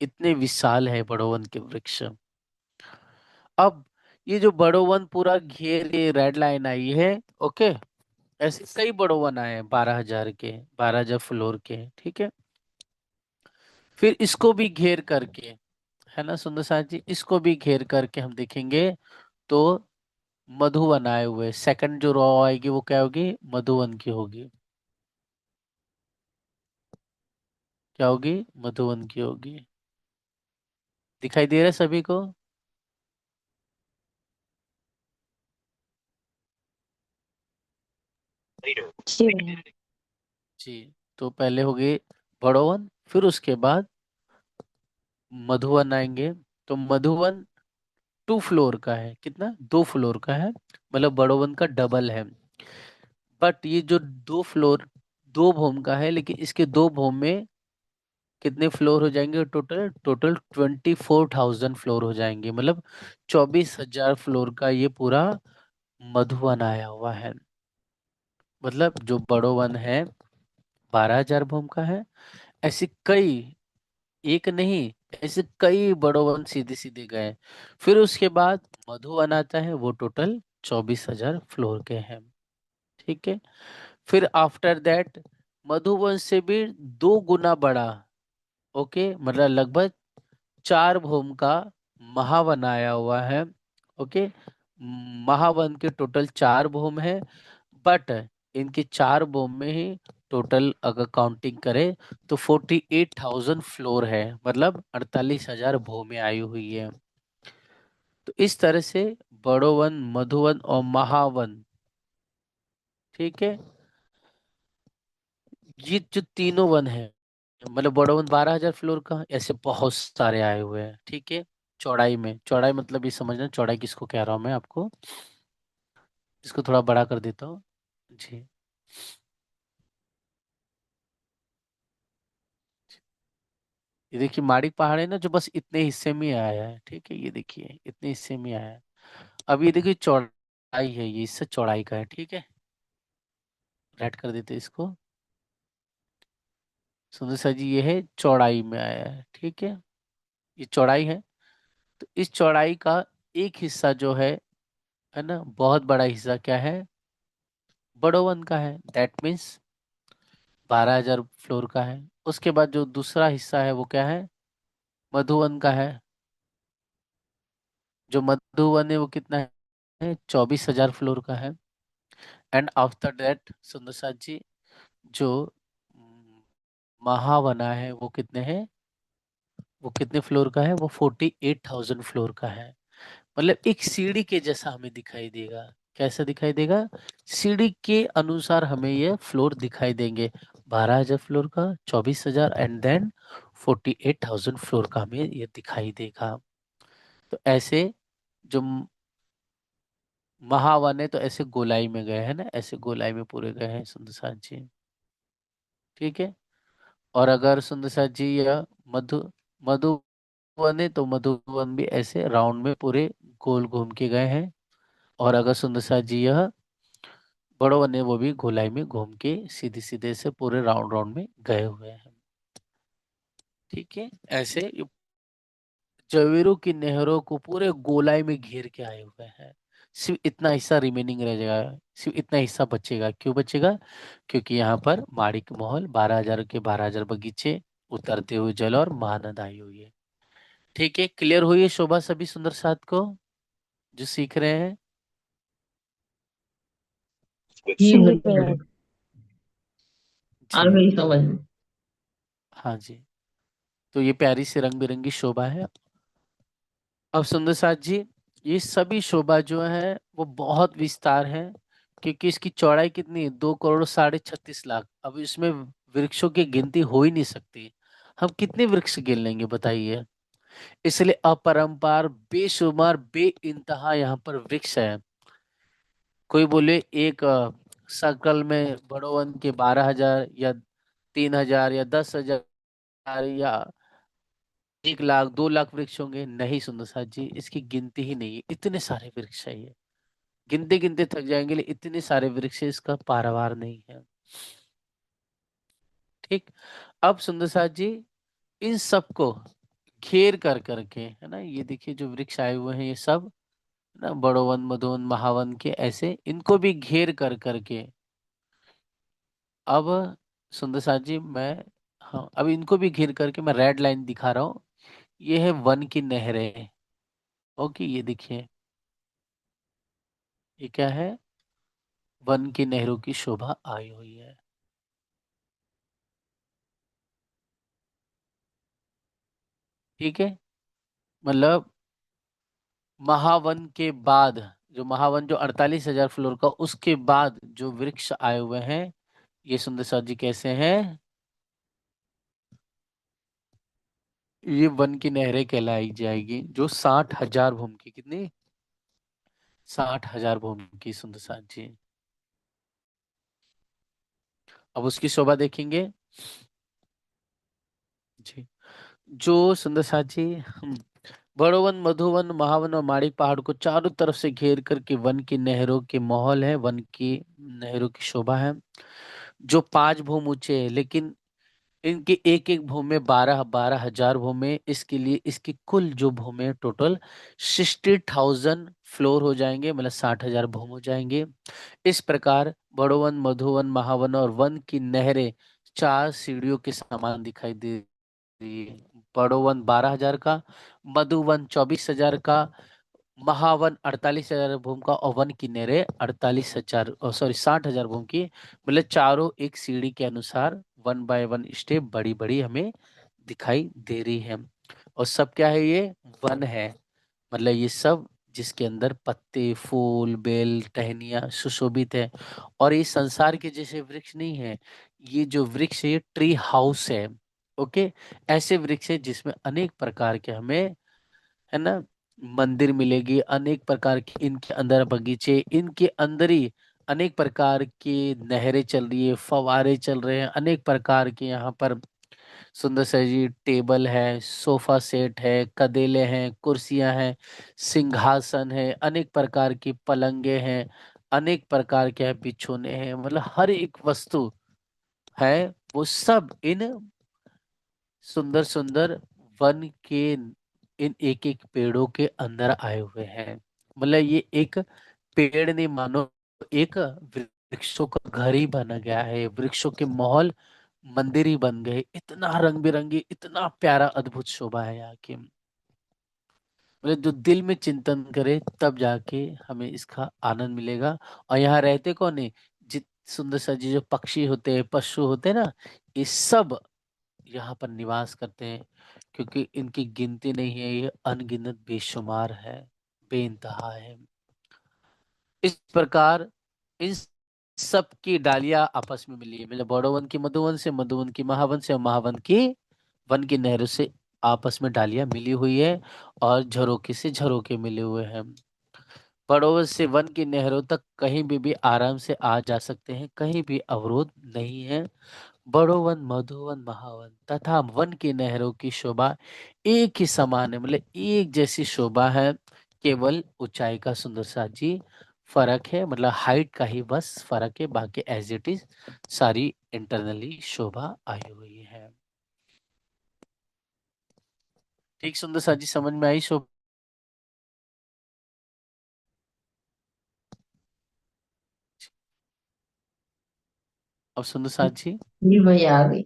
इतने विशाल है बड़ो वन के वृक्ष। अब ये जो बड़ो वन पूरा घेर ये रेड लाइन आई है, ओके, ऐसे कई बड़ो वन आए हैं 12,000 के, 12,000 फ्लोर के, ठीक है। फिर इसको भी घेर करके, है ना सुंदर साथ जी, इसको भी घेर करके हम देखेंगे तो मधुवन आए हुए, सेकंड जो रॉ आएगी वो क्या होगी, मधुवन की होगी। क्या होगी, मधुवन की होगी। दिखाई दे रहा है सभी को। जी भैया। जी, तो पहले होगी बड़ोवन, फिर उसके बाद मधुवन आएंगे। तो मधुवन 2 फ्लोर का है, कितना, 2 फ्लोर का है, मतलब बड़ोवन का डबल है। बट ये जो 2 फ्लोर, 2 भूम का है, लेकिन इसके 2 भूम में कितने फ्लोर हो जाएंगे, टोटल टोटल 24,000 फ्लोर हो जाएंगे, मतलब 24,000 फ्लोर का ये पूरा मधुवन आया हुआ है। मतलब जो बड़ो वन है 12,000 भूम का है, ऐसे कई, एक नहीं, ऐसे कई बड़ो वन सीधे सीधे गए। फिर उसके बाद मधुवन आता है, वो टोटल 24,000 फ्लोर के हैं, ठीक है। फिर आफ्टर दैट मधुवन से भी 2 गुना बड़ा, ओके, मतलब लगभग 4 भूम का महावन आया हुआ है, ओके। महावन के टोटल 4 भूम है, बट इनके 4 भूम में ही टोटल अगर काउंटिंग करें तो 48,000 फ्लोर है, मतलब 48,000 भूमें आई हुई है। तो इस तरह से बड़ो वन, मधुवन और महावन, ठीक है, ये जो तीनों वन है, मतलब बड़ो वन 12,000 फ्लोर का, ऐसे बहुत सारे आए हुए हैं, ठीक है। चौड़ाई में, चौड़ाई मतलब ये समझना चौड़ाई किसको कह रहा हूँ मैं आपको, इसको थोड़ा बड़ा कर देता हूँ जी। ये देखिए माड़िक पहाड़ है ना, जो बस इतने हिस्से में आया है, ठीक है, ये देखिए इतने हिस्से में आया है। अब ये देखिए चौड़ाई है, ये इससे चौड़ाई का है, ठीक है, रेड कर देते इसको। सुंदर सा जी ये है चौड़ाई में आया है, ठीक है, ये चौड़ाई है। तो इस चौड़ाई का एक हिस्सा जो है ना, बहुत बड़ा हिस्सा क्या है, बड़ो वन का है, दैट मीन्स 12,000 फ्लोर का है। उसके बाद जो दूसरा हिस्सा है वो क्या है, मधुवन का है। जो मधुवन है वो कितना है, 24,000 फ्लोर का है। एंड आफ्टर दैट सुंदर साथ जी, जो महावना है वो कितने हैं, वो कितने फ्लोर का है, वो 48,000 फ्लोर का है। मतलब एक सीढ़ी के जैसा हमें दिखाई देगा। कैसा दिखाई देगा? सीढ़ी के अनुसार हमें ये फ्लोर दिखाई देंगे। 12,000 फ्लोर का, 24,000 एंड देन 48,000 फ्लोर का हमें ये दिखाई देगा। तो ऐसे जो महावन है तो ऐसे गोलाई में गए हैं ना, ऐसे गोलाई में पूरे गए हैं सुंदर साथ जी। ठीक है। और अगर सुंदर साथ जी या मधु मधुवन है तो मधुवन भी ऐसे राउंड में पूरे गोल घूम के गए हैं। और अगर सुंदर साथ जी यह बड़ो वन है वो भी गोलाई में घूम के सीधे सीधे से पूरे राउंड राउंड में गए हुए हैं। ठीक है। ऐसे ये जवेरों की नहरों को पूरे गोलाई में घेर के आए हुए हैं। सिर्फ इतना हिस्सा रिमेनिंग रह जाएगा, सिर्फ इतना हिस्सा बचेगा। क्यों बचेगा? क्योंकि यहाँ पर माड़िक महल, 12,000 के 12,000 बगीचे, उतरते हुए जल और महानद आई हुई है। ठीक है। क्लियर हुई है शोभा सभी सुंदर साथ को जो सीख रहे हैं? जी ठीक बिल्कुल। है। आ जी। गई समझ में। हाँ जी। तो ये प्यारी सी रंग बिरंगी शोभा है। अब सुंदर साथ जी, ये सभी शोभा जो है वो बहुत विस्तार है, क्योंकि इसकी चौड़ाई कितनी है, 2,36,36,00,000। अब इसमें वृक्षों की गिनती हो ही नहीं सकती। हम कितने वृक्ष गिन लेंगे बताइए? इसलिए अपरंपार बेशुमार बे इंतहा यहाँ पर वृक्ष है। कोई बोले एक सर्कल में बड़ोवन के 12,000 या 3,000 या 10,000 या 1,00,000 2,00,000 वृक्ष होंगे, नहीं सुंदर साथ जी, इसकी गिनती ही नहीं है। इतने सारे वृक्ष है ये, गिनते गिनते थक जाएंगे, लेकिन इतने सारे वृक्ष है, इसका पारावार नहीं है। ठीक। अब सुंदर साथ जी, इन सबको घेर कर करके है ना, ये देखिए जो वृक्ष आए हुए हैं ये सब ना, बड़ोवन मधुवन महावन के ऐसे इनको भी घेर कर करके। अब सुंदर साथ जी मैं, हाँ अब इनको भी घेर करके मैं रेड लाइन दिखा रहा हूँ। ये है वन की नहरें। ओके, ये देखिए ये क्या है, वन की नहरों की शोभा आई हुई है। ठीक है। मतलब महावन के बाद, जो महावन जो 48,000 फ्लोर का, उसके बाद जो वृक्ष आए हुए हैं ये सुंदर साथ जी कैसे हैं, ये वन की नहरें कहलाई जाएगी, जो 60,000 भूमि की, कितनी, 60,000 भूमि की सुंदर साथ जी। अब उसकी शोभा देखेंगे जी। जो सुंदर साथ जी, बड़ोवन मधुवन महावन और माणिक पहाड़ को चारों तरफ से घेर करके वन की नहरों के माहौल है, वन की नहरों की शोभा है, जो 5 भूम ऊंचे है, लेकिन इनके एक एक भूमि में 12,000 भूमि, इसके लिए इसकी कुल जो भूमि है टोटल 60,000 फ्लोर हो जाएंगे, मतलब 60,000 भूमि हो जाएंगे। इस प्रकार बड़ोवन मधुवन महावन और वन की नहरें 4 सीढ़ियों के समान दिखाई दे रही है। बड़ोवन 12,000 का, मधुवन 24,000 का, महावन 48,000 भूमि का, और वन की नहरें 48,000, सॉरी 60,000 भूमि की। मतलब चारों एक सीढ़ी के अनुसार वन बाय वन स्टेप बड़ी बड़ी हमें दिखाई दे रही है। और सब क्या है, ये वन है। मतलब ये सब जिसके अंदर पत्ते फूल बेल टहनियाँ सुशोभित है। और ये संसार के जैसे वृक्ष नहीं है, ये जो वृक्ष है ये ट्री हाउस है। ओके। ऐसे वृक्ष है जिसमें अनेक प्रकार के हमें, है ना, मंदिर मिलेगी, अनेक प्रकार के इनके अंदर बगीचे, इनके अंदर ही अनेक प्रकार की नहरें चल रही है, फवारे चल रहे हैं, अनेक प्रकार के यहाँ पर सुंदर सजी टेबल है, सोफा सेट है, कदेले हैं, कुर्सियां हैं, सिंहासन है, अनेक प्रकार की पलंगे हैं, अनेक प्रकार के बिछोने हैं, मतलब हर एक वस्तु है, वो सब इन सुंदर सुंदर वन के इन एक एक पेड़ों के अंदर आए हुए हैं। मतलब ये एक पेड़ नहीं मानो, एक वृक्षों का घर ही बना गया है, वृक्षों के माहौल मंदिर ही बन गए। इतना रंग बिरंगी, इतना प्यारा अद्भुत शोभा है यहाँ की। मतलब जो दिल में चिंतन करे तब जाके हमें इसका आनंद मिलेगा। और यहाँ रहते कौन है? जित सुंदर सा जी जो पक्षी होते हैं, पशु होते हैं ना, ये सब यहाँ पर निवास करते हैं, क्योंकि इनकी गिनती नहीं है, ये अनगिनत बेशुमार है, बेइंतहा है। इस प्रकार इन सब की डालियां आपस में मिली है, मतलब बड़ोवन की मधुवन से, मधुवन की महावन से, और महावन की वन की नहरों से आपस में डालियां मिली हुई है, और झरोखे से झरोखे मिले हुए हैं। बड़ोवन से वन की नहरों तक कहीं भी आराम से आ जा सकते हैं, कहीं भी अवरोध नहीं है। बड़ोवन, मधुवन, महावन तथा वन की नहरों की शोभा एक ही समान है, मतलब एक जैसी शोभा है, केवल ऊंचाई का सुंदर सा जी फर्क है, मतलब हाइट का ही बस फर्क है, बाकी एज इट इज सारी इंटरनली शोभा आई हुई है। ठीक सुंदर सा जी, समझ में आई शोभा? अब सुंदर सा जी, जी भैया आ गई।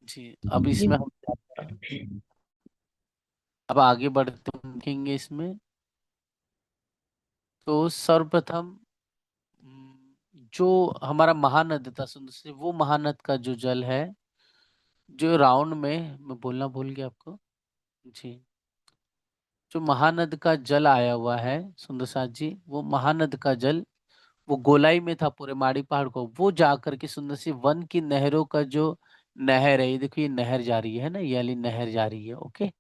जी अब जी। इसमें हम अब आगे बढ़ते देखेंगे इसमें। तो सर्वप्रथम जो हमारा महानद था सुंदर से, वो महानद का जो जल है, जो राउंड में मैं बोलना भूल गया आपको जी, जो महानद का जल आया हुआ है सुंदर साथ जी, वो महानद का जल वो गोलाई में था पूरे माड़ी पहाड़ को, वो जा करके सुंदर सी वन की नहरों का जो नहर है, ये देखो, ये नहर जा रही है ना, ये वाली नहर जा रही है, ओके।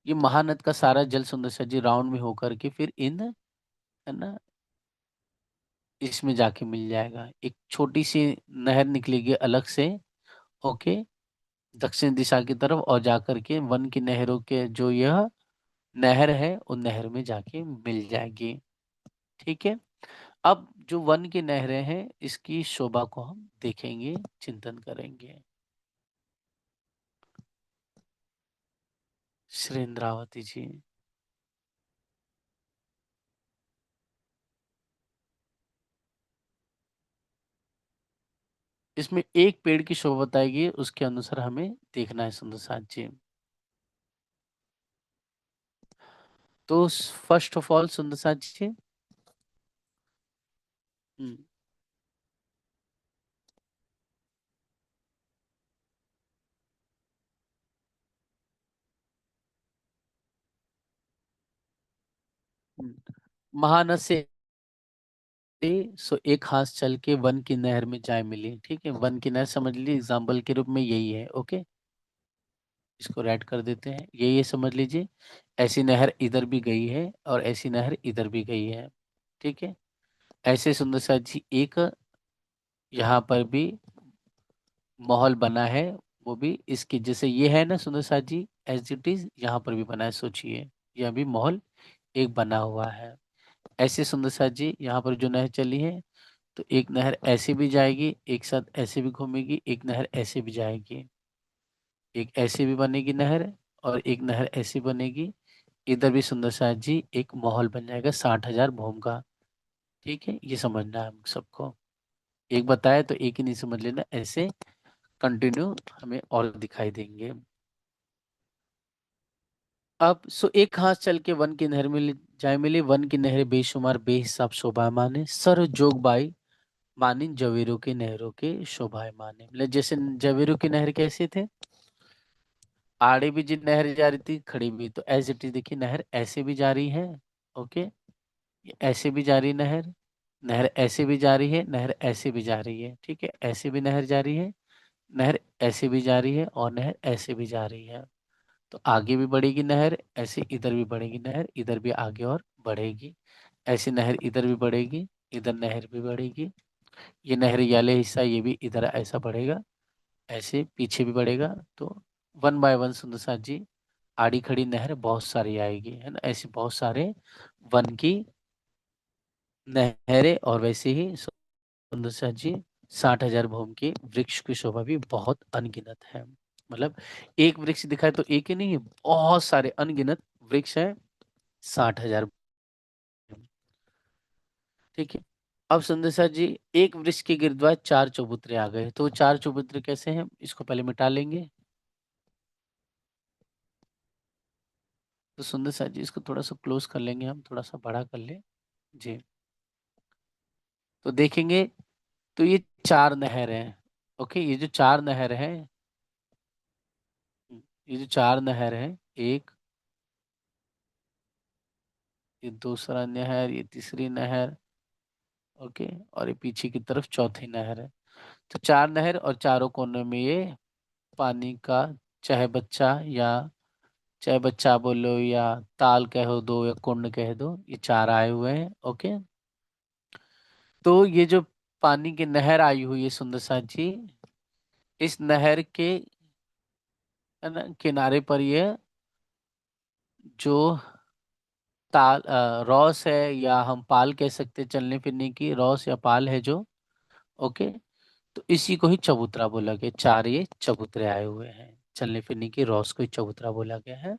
ये महानद का सारा जल सुंदर सा जी राउंड में होकर के फिर इन, है ना, इसमें जाके मिल जाएगा। एक छोटी सी नहर निकलेगी अलग से, ओके, दक्षिण दिशा की तरफ, और जाकर के वन की नहरों के जो यह नहर है उन नहर में जाके मिल जाएगी। ठीक है। अब जो वन की नहरें हैं इसकी शोभा को हम देखेंगे, चिंतन करेंगे। श्री जी, इसमें एक पेड़ की शोभा बताएगी, उसके अनुसार हमें देखना है सुंदर साथ जी। तो फर्स्ट ऑफ ऑल सुंदर साथ जी, हम्म, महानद से सो एक हाथ चल के वन की नहर में जाए मिली। ठीक है, वन की नहर समझ ली, एग्जाम्पल के रूप में यही है, ओके। इसको रेड कर देते हैं, ये समझ लीजिए, ऐसी नहर इधर भी गई है और ऐसी नहर इधर भी गई है। ठीक है। ऐसे सुंदर सा जी एक यहाँ पर भी महल बना है, वो भी इसके जैसे ये है ना सुंदर सा जी, एज इट इज यहाँ पर भी बना है, सोचिए, यह भी महल एक बना हुआ है। ऐसे सुंदर सा जी यहाँ पर जो नहर चली है, तो एक नहर ऐसे भी जाएगी, एक साथ ऐसे भी घूमेगी, एक नहर ऐसे भी जाएगी, एक ऐसे भी बनेगी नहर, और एक नहर ऐसी बनेगी। इधर भी सुंदर सा जी एक महल बन जाएगा 60,000 भूम का। ठीक है, ये समझना है हम सबको, एक बताया तो एक ही नहीं समझ लेना, ऐसे कंटिन्यू हमें और दिखाई देंगे। अब सो एक हाथ चल के वन की नहर में जाए मिले, वन की नहरें बेशुमार बेहिसाब शोभायमान है, सर जोग बाई मानी जवेरों की नहरों के शोभायमान है। मतलब जैसे जवेरों की नहर कैसे थे, आड़े भी जी नहर जा रही थी, खड़ी भी, तो एज इट इज देखिए नहर ऐसे भी जा रही है, ओके, ये ऐसे भी जा रही नहर, नहर ऐसे भी जा रही है, नहर ऐसे भी जा रही है। ठीक है, ऐसे भी नहर जा रही है, नहर ऐसे भी जा रही है, और नहर ऐसे भी जा रही है। तो आगे भी बढ़ेगी नहर, ऐसे इधर भी बढ़ेगी नहर, इधर भी आगे और बढ़ेगी, ऐसी नहर इधर भी बढ़ेगी, इधर नहर भी बढ़ेगी, ये नहर वाले हिस्सा ये भी इधर ऐसा बढ़ेगा, ऐसे पीछे भी बढ़ेगा। तो वन बाय वन सुंदर साथ जी आड़ी खड़ी नहर बहुत सारी आएगी, है ना, ऐसे बहुत सारे वन की नहरें, और वैसे ही सुंदर साथ जी 60,000 भूम के वृक्ष की शोभा भी बहुत अनगिनत है। मतलब एक वृक्ष दिखाए तो एक ही नहीं है, बहुत सारे अनगिनत वृक्ष है, 60,000। ठीक है। अब सुंदर साथ जी एक वृक्ष के गिरद्वार चार चबूतरे आ गए, तो चार चबूतरे कैसे हैं, इसको पहले मिटा लेंगे। तो सुंदर साथ जी इसको थोड़ा सा क्लोज कर लेंगे, हम थोड़ा सा बड़ा कर ले जी। तो देखेंगे तो ये 4 नहर हैं। ओके, ये जो 4 नहर हैं, ये जो 4 नहर हैं, एक, ये दूसरा नहर, ये तीसरी नहर, ओके, और ये पीछे की तरफ चौथी नहर है। तो 4 नहर और चारों कोनों में ये पानी का, चाहे बच्चा या चाहे बच्चा बोलो या ताल कह दो या कुंड कह दो, ये 4 आए हुए हैं। ओके, तो ये जो पानी की नहर आई हुई है सुंदर साथ जी, इस नहर के है ना किनारे पर ये जो रॉस है, या हम पाल कह सकते हैं, चलने फिरने की रॉस या पाल है जो। ओके, तो इसी को ही चबूतरा बोला गया। 4 ये चबूतरे आए हुए हैं, चलने फिरने की रॉस को ही चबूतरा बोला गया है।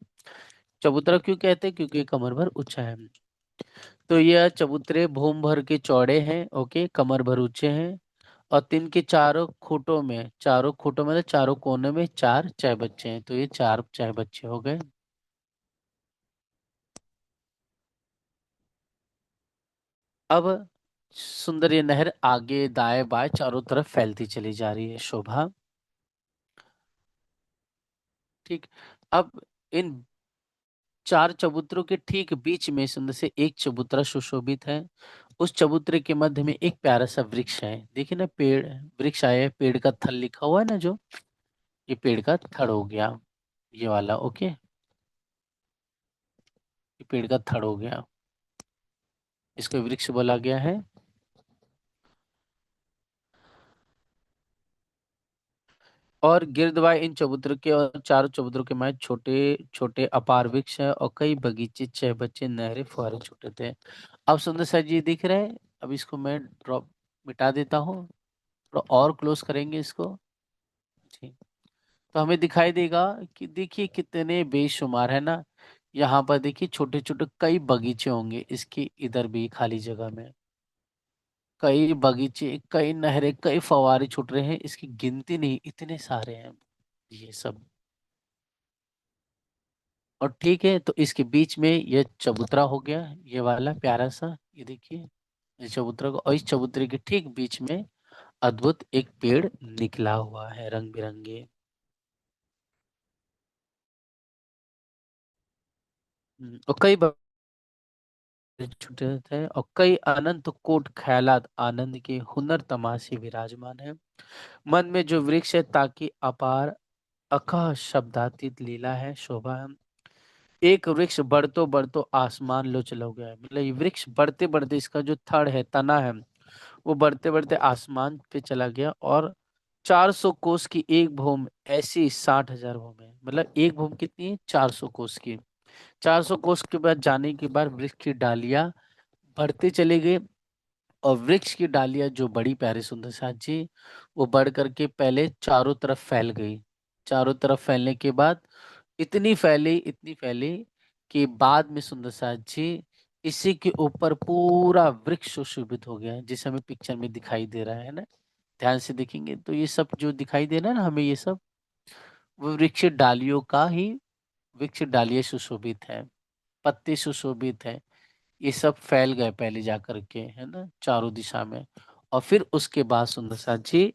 चबूतरा क्यों कहते हैं? क्योंकि ये कमर भर ऊंचा है। तो यह चबूतरे भूम भर के चौड़े हैं, ओके, कमर भर ऊंचे हैं, और तीन के चारों खूंटों में, चारों कोने में 4 चाय बच्चे हैं। तो ये 4 चाय बच्चे हो गए। अब सुंदर ये नहर आगे दाएं बाएं चारों तरफ फैलती चली जा रही है, शोभा। ठीक। अब इन 4 चबूतरों के ठीक बीच में सुंदर से एक चबूतरा सुशोभित है। उस चबूतरे के मध्य में एक प्यारा सा वृक्ष है। देखिए ना, पेड़ वृक्ष आया है, पेड़ का थल लिखा हुआ है ना जो, ये पेड़ का थड़ हो गया, ये वाला। ओके, ये पेड़ का थड़ हो गया, इसको वृक्ष बोला गया है। और गिरदवाई इन चबूतरों के और चारों चबूतरों के माय छोटे छोटे अपार वृक्ष है, और कई बगीचे, चाय बच्चे, नहरें, फुहारे छोटे थे। अब सुंदर सा जी दिख रहा है। अब इसको मैं ड्रॉप मिटा देता हूँ, थोड़ा और क्लोज करेंगे इसको जी। तो हमें दिखाई देगा कि देखिए कितने बेशुमार है ना। यहाँ पर देखिए छोटे छोटे कई बगीचे होंगे इसकी, इधर भी खाली जगह में कई बगीचे, कई नहरें, कई फव्वारे छूट रहे हैं, इसकी गिनती नहीं, इतने सारे हैं ये सब। और ठीक है, तो इसके बीच में ये चबूतरा हो गया, ये वाला प्यारा सा, ये देखिए इस चबूतरा को, और इस चबूतरे के ठीक बीच में अद्भुत एक पेड़ निकला हुआ है, रंग बिरंगे। और कई छोटे थे, और कई अनंत कोट ख्यालात आनंद के हुनर तमाशे विराजमान है। मन में जो वृक्ष है ताकि अपार अकह शब्दातीत लीला है, शोभा है। एक वृक्ष बढ़तो बढ़तो आसमान लो चला गया है, मतलब ये वृक्ष बढ़ते बढ़ते, इसका जो थड़ है, तना है, वो बढ़ते बढ़ते आसमान पे चला गया। और 400 कोस की एक भूमि, ऐसी 60,000 भूमि है। मतलब एक भूमि कितनी है? 400 कोस की। 400 कोस के बाद जाने के बाद वृक्ष की डालियां बढ़ते चले गए, और वृक्ष की डालियां जो बड़ी प्यारे सुंदर साथ जी, वो बढ़ करके पहले चारों तरफ फैल गई। चारों तरफ फैलने के बाद इतनी फैली कि बाद में सुंदर साथ जी इसी के ऊपर पूरा वृक्ष सुशोभित हो गया है, जिसे हमें पिक्चर में दिखाई दे रहा है ना। ध्यान से देखेंगे तो ये सब जो दिखाई दे रहा है ना हमें, ये सब वो वृक्ष डालियों का ही, वृक्ष डालियां सुशोभित है, पत्ते सुशोभित है। ये सब फैल गए पहले जा करके, है ना, चारों दिशा में। और फिर उसके बाद सुंदर साथ जी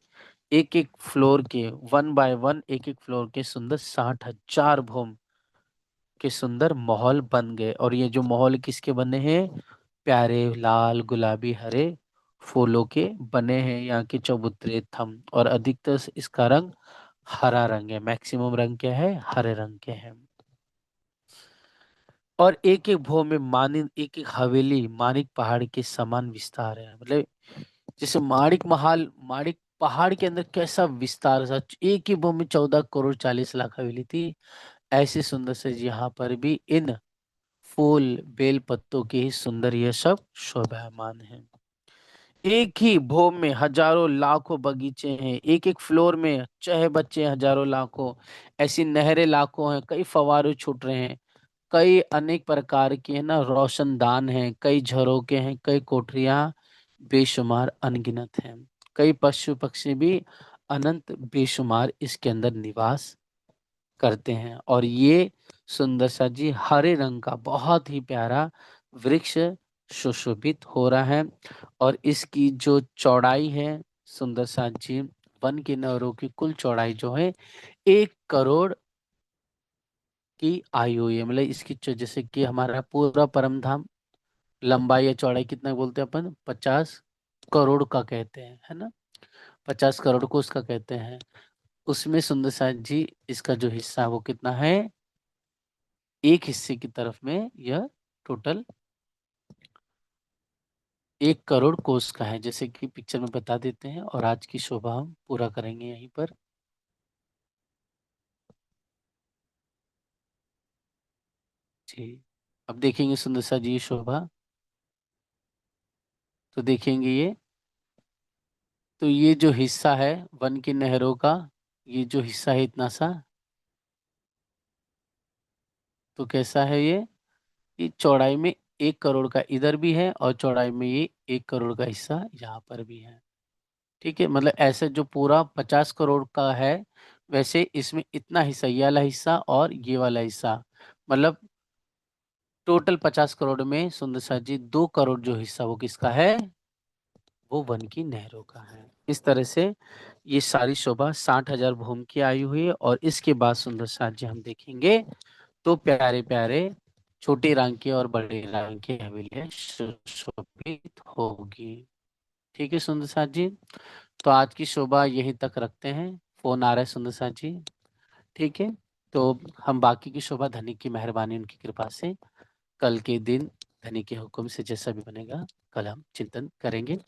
एक एक फ्लोर के, वन बाय वन, एक एक फ्लोर के सुंदर 60,000 भूम के सुंदर महल बन गए। और ये जो महल किसके बने हैं? प्यारे लाल गुलाबी हरे फूलों के बने हैं। यहाँ के चबूतरे थम, और अधिकतर इसका रंग हरा रंग है। मैक्सिमम रंग क्या है? हरे रंग के हैं। और एक एक भवन में मानिक, एक एक हवेली मानिक पहाड़ के समान विस्तार है। मतलब जैसे माणिक महल, माणिक पहाड़ के अंदर कैसा विस्तार था, एक ही भवन में 14 करोड़ 40 लाख हवेली थी। ऐसे सुंदर से यहाँ पर भी इन फूल बेल पत्तों के ही सुंदर ये सब शोभायमान है। एक ही भोग में हजारों लाखों बगीचे हैं, एक एक फ्लोर में चाहे बच्चे हजारों लाखों, ऐसी नहरें लाखों हैं, कई फवारे छूट रहे हैं, कई अनेक प्रकार के है ना रोशनदान हैं, कई झरोके हैं, कई कोठरियां बेशुमार अनगिनत हैं, कई पशु पक्षी भी अनंत बेशुमार इसके अंदर निवास करते हैं। और ये सुंदर सा जी हरे रंग का बहुत ही प्यारा वृक्ष सुशोभित हो रहा है। और इसकी जो चौड़ाई है सुंदर सा जी, वन के नहरों की कुल चौड़ाई जो है 1 करोड़ की आयु हुई है। मतलब इसकी जैसे कि हमारा पूरा परम धाम लंबाई या चौड़ाई कितना बोलते हैं अपन, 50 करोड़ का कहते हैं, है ना। 50 करोड़ को उसका कहते हैं। उसमें सुंदर सा जी इसका जो हिस्सा है वो कितना है, एक हिस्से की तरफ में यह टोटल 1 करोड़ कोस का है, जैसे कि पिक्चर में बता देते हैं। और आज की शोभा हम पूरा करेंगे यहीं पर। जी अब देखेंगे सुंदर सा जी ये शोभा, तो देखेंगे ये, तो ये जो हिस्सा है वन की नहरों का, ये जो हिस्सा है इतना सा, तो कैसा है ये चौड़ाई में 1 करोड़ का इधर भी है और चौड़ाई में ये 1 करोड़ का हिस्सा यहाँ पर भी है। ठीक है, मतलब ऐसे जो पूरा 50 करोड़ का है, वैसे इसमें इतना हिस्सा, ये वाला हिस्सा और ये वाला हिस्सा, मतलब टोटल 50 करोड़ में सुंदर सा जी 2 करोड़ जो हिस्सा वो किसका है, वो वन की नहरों का है। इस तरह से ये सारी शोभा 60,000 भूमि की आयु हुई है। और इसके बाद सुंदर सा जी हम देखेंगे तो प्यारे प्यारे छोटे रंग की और बड़े रंग की हवेलियां सुशोभित होगी। ठीक है सुंदर सा जी, तो आज की शोभा यहीं तक रखते हैं। फोन आ रहा है सुंदर सा जी। ठीक है, तो हम बाकी की शोभा धनी की मेहरबानी उनकी कृपा से कल के दिन धनी के हुक्म से जैसा भी बनेगा कल हम चिंतन करेंगे।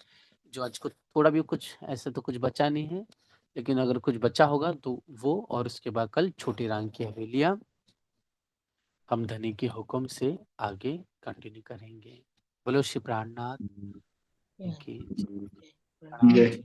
जो आज को थोड़ा भी कुछ ऐसा तो कुछ बचा नहीं है, लेकिन अगर कुछ बचा होगा तो वो, और उसके बाद कल छोटी रंग की हवेलियां हम धनी के हुक्म से आगे कंटिन्यू करेंगे। बोलो श्री प्राणनाथ की जय। जय।